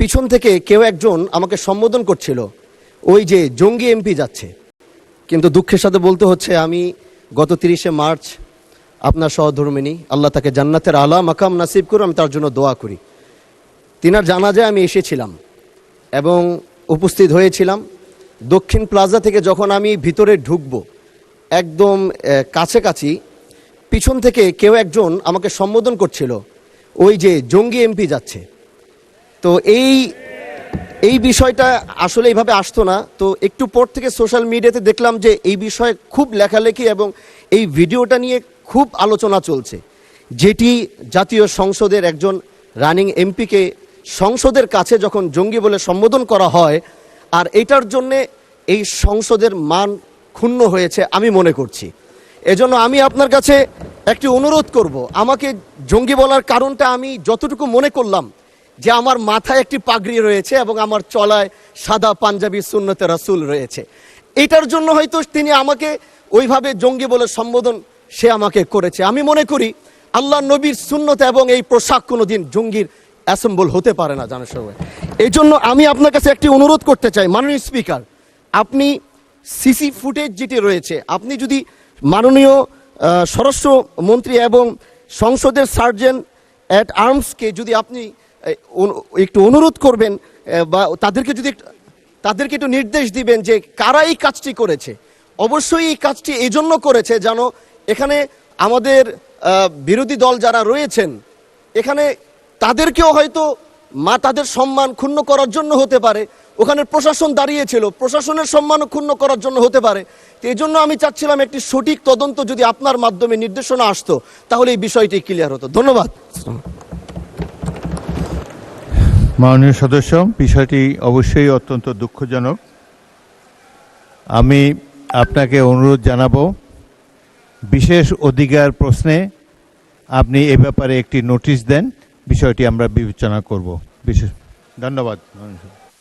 পিছন থেকে কেউ একজন আমাকে সম্বোধন করছিল, ওই যে জঙ্গি এমপি যাচ্ছে। কিন্তু দুঃখের সাথে বলতে হচ্ছে, আমি গত 30শে মার্চ আপনার সহধর্মিনী, আল্লাহ তাকে জান্নাতের আলা মাকাম নাসিব করুন, আমি তার জন্য দোয়া করি। তিনার জানাজায় আমি এসেছিলাম এবং উপস্থিত হয়েছিলাম। দক্ষিণ প্লাজা থেকে যখন আমি ভিতরে ঢুকবো, একদম কাছাকাছি পিছন থেকে কেউ একজন আমাকে সম্বোধন করছিল, ওই যে জঙ্গি এমপি যাচ্ছে। তো এই বিষয়টা আসলে এইভাবে আসতো না। তো একটু পর থেকে সোশ্যাল মিডিয়াতে দেখলাম যে এই বিষয়ে খুব লেখালেখি এবং এই ভিডিওটা নিয়ে খুব আলোচনা চলছে, যেটি জাতীয় সংসদের একজন রানিং এমপিকে সংসদের কাছে যখন জঙ্গি বলে সম্বোধন করা হয়, আর এটার জন্যে এই সংসদের মান ক্ষুণ্ণ হয়েছে আমি মনে করছি। এজন্য আমি আপনার কাছে একটি অনুরোধ করব, আমাকে জঙ্গি বলার কারণটা আমি যতটুকু মনে করলাম যে আমার মাথায় একটি পাগড়ি রয়েছে এবং আমার চলায় সাদা পাঞ্জাবি সুন্নতে রাসূল রয়েছে, এটার জন্য হয়তো তিনি আমাকে ওইভাবে জঙ্গি বলে সম্বোধন সে আমাকে করেছে। আমি মনে করি আল্লাহ নবীর সুন্নত এবং এই পোশাক কোনোদিন জঙ্গির অ্যাসেম্বল হতে পারে না জানার সবাই। এই জন্য আমি আপনার কাছে একটি অনুরোধ করতে চাই, মাননীয় স্পিকার, আপনি সিসি ফুটেজ যেটি রয়েছে, আপনি যদি মাননীয় স্বরাষ্ট্রমন্ত্রী এবং সংসদের সার্জেন্ট অ্যাট আর্মসকে যদি আপনি একটু অনুরোধ করবেন বা তাদেরকে একটু নির্দেশ দিবেন যে কারা এই কাজটি করেছে। অবশ্যই এই কাজটি এই জন্য করেছে যেন এখানে আমাদের বিরোধী দল যারা রয়েছেন, এখানে তাদেরকেও হয়তো তাদের সম্মান ক্ষুণ্ণ করার জন্য হতে পারে, ওখানে প্রশাসন দাঁড়িয়েছিল, প্রশাসনের সম্মান ক্ষুণ্ণ করার জন্য হতে পারে। এই জন্য আমি চাচ্ছিলাম একটি সঠিক তদন্ত যদি আপনার মাধ্যমে নির্দেশনা আসতো, তাহলে এই বিষয়টি ক্লিয়ার হতো। ধন্যবাদ। মাননীয় সদস্য, বিষয়টি অবশ্যই অত্যন্ত দুঃখজনক। আমি আপনাকে অনুরোধ জানাবো, বিশেষ অধিকার প্রশ্নে আপনি এ ব্যাপারে একটি নোটিশ দেন, বিষয়টি আমরা বিবেচনা করব। বিশেষ ধন্যবাদ।